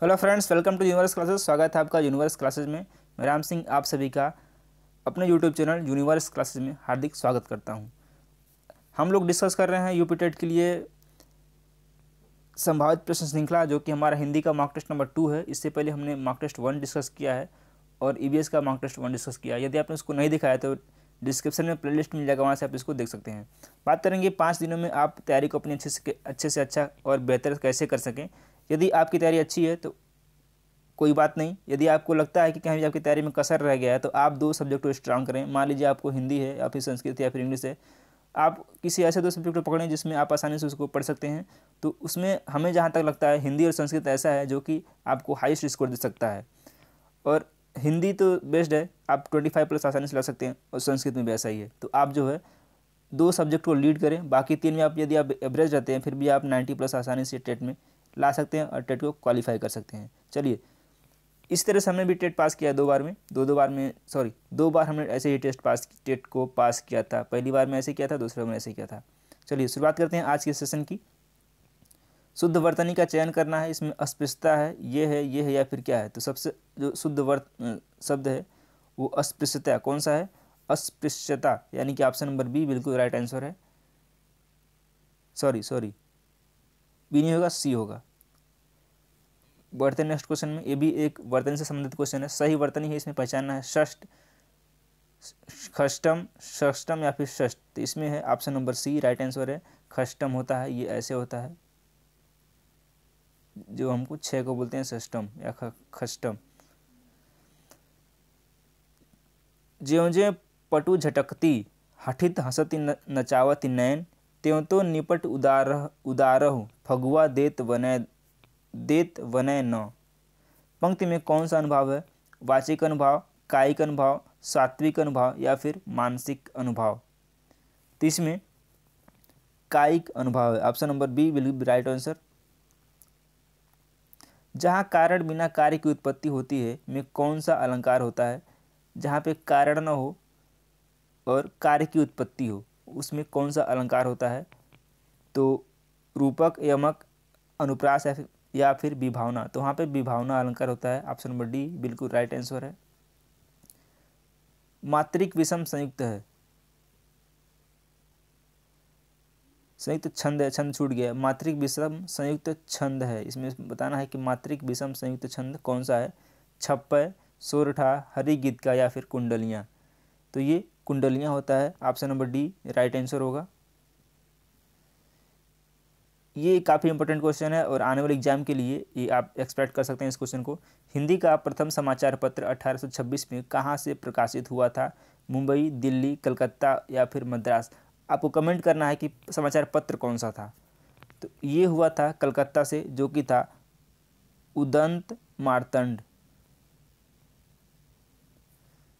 Hello friends, welcome to universe classes. स्वागत है आपका यूनिवर्स क्लासेस में। मैं राम सिंह आप सभी का अपने यूट्यूब चैनल यूनिवर्स क्लासेस में हार्दिक स्वागत करता हूं। हम लोग डिस्कस कर रहे हैं यूपी टेट के लिए संभावित प्रश्न श्रृंखला, जो कि हमारा हिंदी का मॉक टेस्ट नंबर 2 है। इससे पहले हमने मॉक टेस्ट 1 डिस्कस किया है और ईवीएस का मॉक टेस्ट 1 डिस्कस किया है। यदि आपने उसको नहीं दिखाया तो डिस्क्रिप्शन में प्लेलिस्ट मिल जाएगा, वहाँ से आप इसको देख सकते हैं। बात करेंगे 5 दिनों में आप तैयारी को अपनी अच्छे से अच्छा और बेहतर कैसे कर सकें। यदि आपकी तैयारी अच्छी है तो कोई बात नहीं। यदि आपको लगता है कि कहीं भी आपकी तैयारी में कसर रह गया है तो आप 2 सब्जेक्ट को स्ट्रांग करें। मान लीजिए आपको हिंदी है या फिर संस्कृत या फिर इंग्लिश है, आप किसी ऐसे 2 सब्जेक्ट को पकड़ें जिसमें आप आसानी से उसको पढ़ सकते हैं। तो उसमें हमें जहाँ तक लगता है हिंदी और संस्कृत ऐसा है जो कि आपको हाईएस्ट स्कोर दे सकता है। और हिंदी तो बेस्ट है, आप 25+ आसानी से ला सकते हैं, और संस्कृत में भी ऐसा ही है। तो आप जो है 2 सब्जेक्ट को लीड करें। बाकी 3 में आप यदि आप एवरेज रहते हैं फिर भी आप 90+ आसानी से टेट में ला सकते हैं और टेट को क्वालिफाई कर सकते हैं। चलिए, इस तरह से हमने भी टेट पास किया 2 बार में, 2 बार हमने ऐसे ही टेट को पास किया था। पहली बार में ऐसे किया था, दूसरे बार में ऐसे किया था। चलिए शुरुआत करते हैं आज के सेशन की। शुद्ध वर्तनी का चयन करना है। इसमें अस्पृश्यता है, ये है या फिर क्या है। तो सबसे जो शुद्ध शब्द है वो अस्पृश्यता। कौन सा है? अस्पृश्यता, यानी कि ऑप्शन नंबर बी बिल्कुल राइट आंसर है। सॉरी, बी नहीं होगा, सी होगा। बढ़ते नेक्स्ट क्वेश्चन में। ये भी एक वर्तनी से संबंधित क्वेश्चन है। सही वर्तनी है इसमें पहचानना है षष्ठ, खष्टम, षष्टम या फिर षष्ठ। तो इसमें है option number C right answer है। खष्टम होता है, ये ऐसे होता है, जो हमको 6 को बोलते हैं षष्टम या खष्टम। ज्यों ज्यों पटु झटकती, हठित हंसती नचावती नैन, त्यों तो निपट उदारहु फगुआ देत वनय न। पंक्ति में कौन सा अनुभाव है? वाचिक अनुभाव, कायिक अनुभाव, सात्विक अनुभाव या फिर मानसिक अनुभाव। तो इसमें कायिक अनुभाव है। Option number B will be right answer. जहाँ कारण बिना कार्य की उत्पत्ति होती है में कौन सा अलंकार होता है? जहाँ पे कारण न हो और कार्य की उत्पत्ति हो, उसमें कौन सा अलंकार होता है? तो रूपक, यमक, अनुप्रास या फिर विभावना। तो वहाँ पे विभावना अलंकार होता है। ऑप्शन नंबर डी बिल्कुल राइट आंसर है। मात्रिक विषम संयुक्त है, संयुक्त छंद है, छंद छूट गया। मात्रिक विषम संयुक्त छंद है, इसमें बताना है कि मात्रिक विषम संयुक्त छंद कौन सा है? छप्पय, सोरठा, हरि गीत का या फिर कुंडलियाँ। तो ये कुंडलियाँ होता है। Option number D right answer होगा। ये काफ़ी इंपॉर्टेंट क्वेश्चन है और आने वाले एग्जाम के लिए ये आप एक्सपेक्ट कर सकते हैं इस क्वेश्चन को। हिंदी का प्रथम समाचार पत्र 1826 में कहाँ से प्रकाशित हुआ था? मुंबई, दिल्ली, कलकत्ता या फिर मद्रास। आपको कमेंट करना है कि समाचार पत्र कौन सा था। तो ये हुआ था कलकत्ता से, जो कि था उदंत मार्तंड।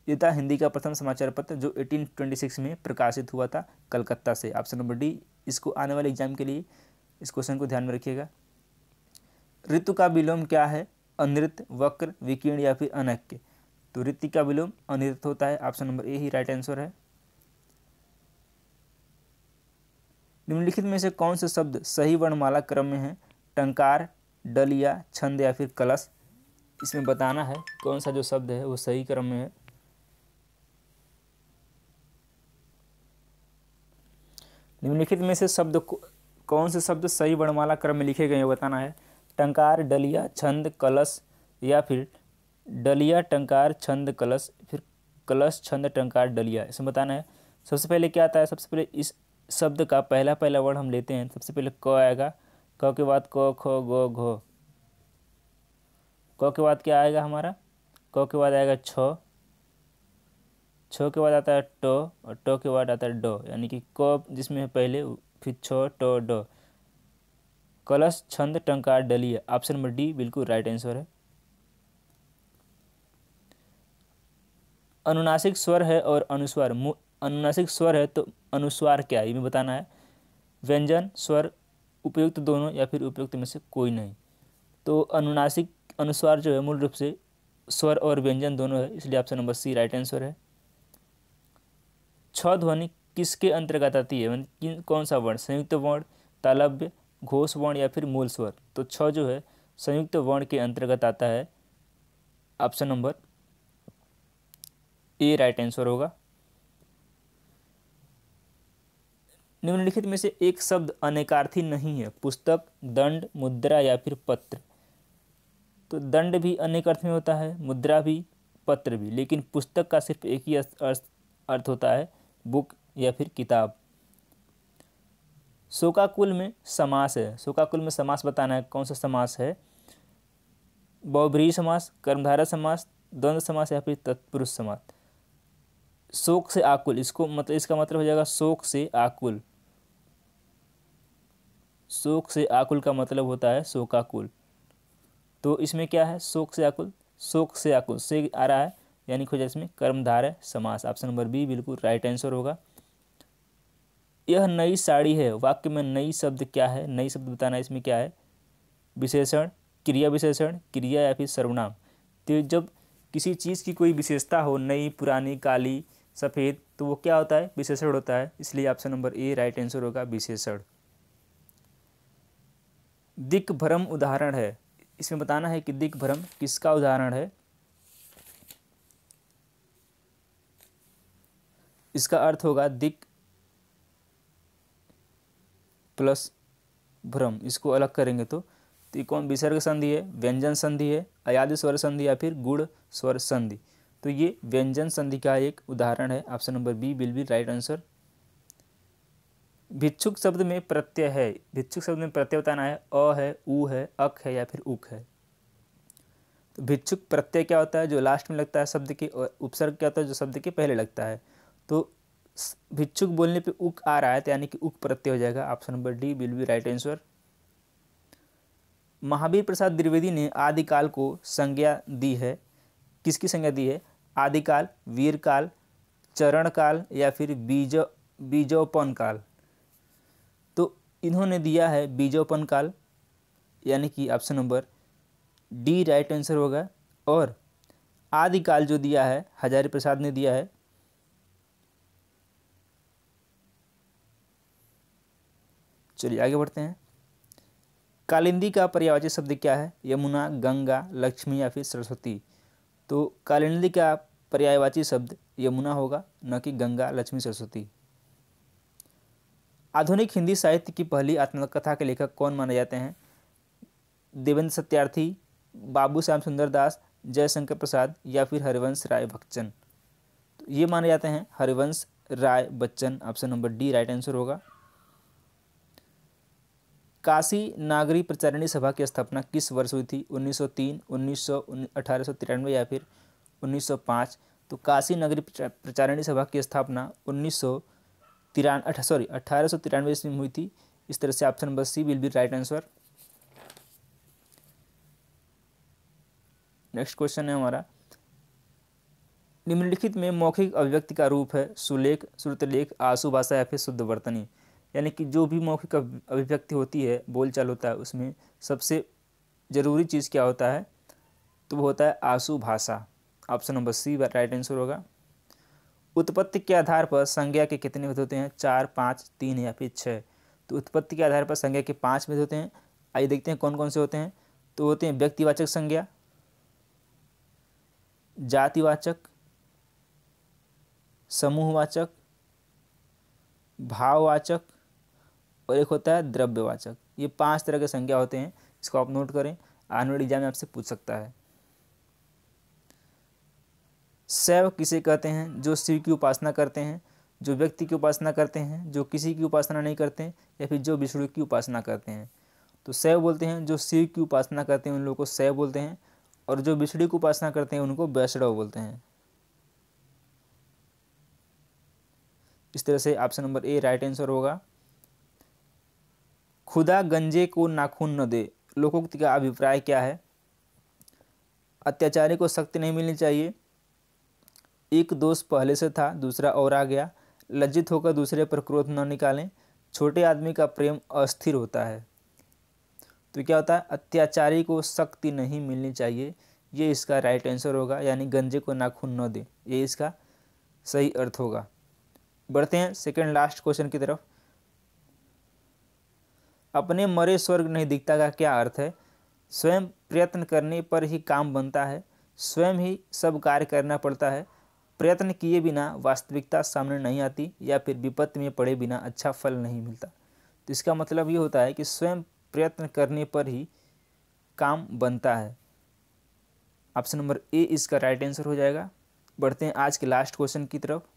ये था हिंदी का प्रथम समाचार पत्र जो 1826 में प्रकाशित हुआ था कलकत्ता से। Option number D. इसको आने वाले एग्जाम के लिए इस क्वेश्चन को ध्यान में रखिएगा। ऋतु का विलोम क्या है? अनृत, वक्र, विकीर्ण या फिर अनैक्य। तो ऋतु का विलोम अनृत होता है। Option number A he right answer है। निम्नलिखित में से कौन से शब्द सही वर्णमाला क्रम में है? टंकार, डलिया, छंद या फिर कलश। इसमें बताना है कौन सा जो शब्द है वो सही क्रम में है। निम्नलिखित में से कौन से शब्द सही वर्णमाला क्रम में लिखे गए हैं बताना है। टंकार, डलिया, छंद, कलश या फिर डलिया, टंकार, छंद, कलश, फिर कलश, छंद, टंकार, डलिया। इसमें बताना है। सबसे पहले क्या आता है? सबसे पहले इस शब्द का पहला वर्ड हम लेते हैं। सबसे पहले क आएगा, क के बाद क, ख, ग, घ। क के बाद क्या आएगा हमारा? क के बाद आएगा छ, छ के बाद आता है ट और ट के बाद आता है ड, यानी कि क जिसमें है पहले, फिर छ, ट, ड। कलश, छंद, टंकार, डलिया। ऑप्शन नंबर डी बिल्कुल राइट आंसर है। अनुनासिक स्वर है और अनुस्वार। अनुनासिक स्वर है तो अनुस्वार क्या है ये भी बताना है। व्यंजन, स्वर, उपयुक्त दोनों या फिर उपयुक्त में से कोई नहीं। तो अनुनासिक अनुस्वार जो है मूल रूप से स्वर और व्यंजन दोनों है, इसलिए option number C right answer है। छ ध्वनि किसके अंतर्गत आती है? कौन सा वर्ण? संयुक्त वर्ण, तालव्य, घोष वर्ण या फिर मूल स्वर। तो छ जो है संयुक्त वर्ण के अंतर्गत आता है? Option number A right answer होगा। निम्नलिखित में से एक शब्द अनेकार्थी नहीं है? पुस्तक, दंड, मुद्रा या फिर पत्र। तो दंड भी अनेक अर्थ में होता है, मुद्रा भी, पत्र भी, लेकिन पुस्तक का सिर्फ एक ही अर्थ होता है, बुक या फिर किताब। शोकाकुल में समास है, शोकाकुल में समास बताना है, कौन सा समास है? बहुब्रीहि समास, कर्मधारय समास, द्वंद्व समास या फिर तत्पुरुष समास। शोक से आकुल, इसका मतलब हो जाएगा शोक से आकुल। शोक से आकुल का मतलब होता है शोकाकुल। तो इसमें क्या है? शोक से आकुल, शोक से आकुल से आ रहा है, यानी कि इसमें कर्मधारय समास। ऑप्शन नंबर बी बिल्कुल राइट आंसर होगा। यह नई साड़ी है, वाक्य में नई शब्द क्या है? नई शब्द बताना है, इसमें क्या है? विशेषण, क्रिया विशेषण, क्रिया या फिर सर्वनाम। तो जब किसी चीज़ की कोई विशेषता हो, नई, पुरानी, काली, सफ़ेद, तो वो क्या होता है? विशेषण होता है। इसलिए option number A right answer होगा, विशेषण। दिक्भ्रम उदाहरण है, इसमें बताना है कि दिक्भ्रम किसका उदाहरण है? इसका अर्थ होगा दिक् प्लस भ्रम। इसको अलग करेंगे तो ये कौन? विसर्ग संधि है, व्यंजन संधि है, अयादि स्वर संधि या फिर गुण स्वर संधि। तो ये व्यंजन संधि का एक उदाहरण है। Option number B will be right answer. भिक्षुक शब्द में प्रत्यय है, भिक्षुक शब्द में प्रत्यय बताना है, अ है, उ है, अक है या फिर उक है। तो भिक्षुक प्रत्यय क्या होता है? जो लास्ट में लगता है शब्द के, और उपसर्ग क्या होता है? जो शब्द के पहले लगता है। तो भिक्षुक बोलने पे उक आ रहा है, तो यानी कि उक प्रत्यय हो जाएगा। Option number D will be right answer. Mahavir Prasad Dwivedi ने आदिकाल को संज्ञा दी है, किसकी संज्ञा दी है? आदिकाल, वीरकाल, चरणकाल या फिर बीजोपन काल। तो इन्होंने दिया है बीजोपन काल, यानी कि option number D right answer होगा। और आदिकाल जो दिया है हजारी प्रसाद ने दिया है। चलिए आगे बढ़ते हैं। कालिंदी का पर्यायवाची शब्द क्या है? यमुना, गंगा, लक्ष्मी या फिर सरस्वती। तो कालिंदी का पर्यायवाची शब्द यमुना होगा, न कि गंगा, लक्ष्मी, सरस्वती। आधुनिक हिंदी साहित्य की पहली आत्मकथा के लेखक कौन माने जाते हैं? देवेंद्र सत्यार्थी, बाबू श्याम सुंदर दास, जयशंकर प्रसाद या फिर हरिवंश राय बच्चन। तो ये माने जाते हैं Harivansh Rai Bachchan. Option number D right answer होगा। काशी नागरी प्रचारिणी सभा की स्थापना किस वर्ष हुई थी? 1903, 1893 या फिर 1905। तो काशी नगरी प्रचारिणी सभा की स्थापना 1893 ईस्वी में हुई थी। इस तरह से option number C will be right answer. Next question है हमारा, निम्नलिखित में मौखिक अभिव्यक्ति का रूप है सुलेख, श्रुतलेख, आशु भाषा या फिर शुद्ध वर्तनी। यानी कि जो भी मौखिक अभिव्यक्ति होती है, बोलचाल होता है, उसमें सबसे जरूरी चीज़ क्या होता है? तो वो होता है आशु भाषा। Option number C right answer होगा। उत्पत्ति के आधार पर संज्ञा के कितने भेद होते हैं? 4, 5, 3 या फिर 6। तो उत्पत्ति के आधार पर संज्ञा के 5 भेद होते हैं। आइए देखते हैं कौन कौन से होते हैं। तो होते हैं व्यक्तिवाचक संज्ञा, जातिवाचक, समूहवाचक, भाववाचक और एक होता है द्रव्यवाचक। ये 5 तरह के संज्ञा होते हैं। इसको आप नोट करें, आने वाले एग्जाम में आपसे पूछ सकता है। शैव किसे कहते हैं? जो शिव की उपासना करते हैं, जो व्यक्ति की उपासना करते हैं, जो किसी की उपासना नहीं करते हैं, या फिर जो विष्णु की उपासना करते हैं। तो शैव बोलते हैं जो शिव की उपासना करते हैं, उन लोगों को शैव बोलते हैं। और जो विष्णु की उपासना करते हैं उनको वैष्णव बोलते हैं। इस तरह से option number A right answer होगा। खुदा गंजे को नाखून न दे, लोकोक्ति का अभिप्राय क्या है? अत्याचारी को शक्ति नहीं मिलनी चाहिए, एक दोष पहले से था, दूसरा और आ गया, लज्जित होकर दूसरे पर क्रोध न निकालें, छोटे आदमी का प्रेम अस्थिर होता है। तो क्या होता है? अत्याचारी को शक्ति नहीं मिलनी चाहिए, ये इसका राइट आंसर होगा। यानी गंजे को नाखून न दे, ये इसका सही अर्थ होगा। बढ़ते हैं सेकंड लास्ट क्वेश्चन की तरफ। अपने मरे स्वर्ग नहीं दिखता का क्या अर्थ है? स्वयं प्रयत्न करने पर ही काम बनता है, स्वयं ही सब कार्य करना पड़ता है, प्रयत्न किए बिना वास्तविकता सामने नहीं आती, या फिर विपत्ति में पड़े बिना अच्छा फल नहीं मिलता। तो इसका मतलब ये होता है कि स्वयं प्रयत्न करने पर ही काम बनता है। ऑप्शन नंबर ए इसका राइट आंसर हो जाएगा। बढ़ते हैं आज के लास्ट क्वेश्चन की तरफ।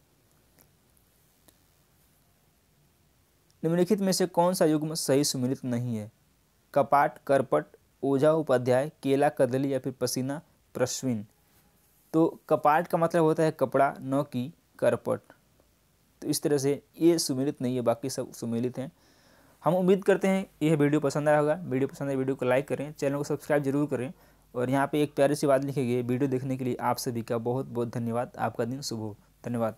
निम्नलिखित में से कौन सा युग्म सही सुमेलित नहीं है? कपाट, करपट, ओझा, उपाध्याय, केला, कदली या फिर पसीना, प्रश्विन। तो कपाट का मतलब होता है कपड़ा, न कि करपट। तो इस तरह से ये सुमेलित नहीं है, बाकी सब सुमेलित हैं। हम उम्मीद करते हैं यह वीडियो पसंद आया होगा। वीडियो पसंद आए वीडियो को लाइक करें, चैनल को सब्सक्राइब जरूर करें, और यहाँ पे एक प्यारी सी बात लिखी गई है। वीडियो देखने के लिए आप सभी का बहुत बहुत धन्यवाद। आपका दिन शुभ हो। धन्यवाद।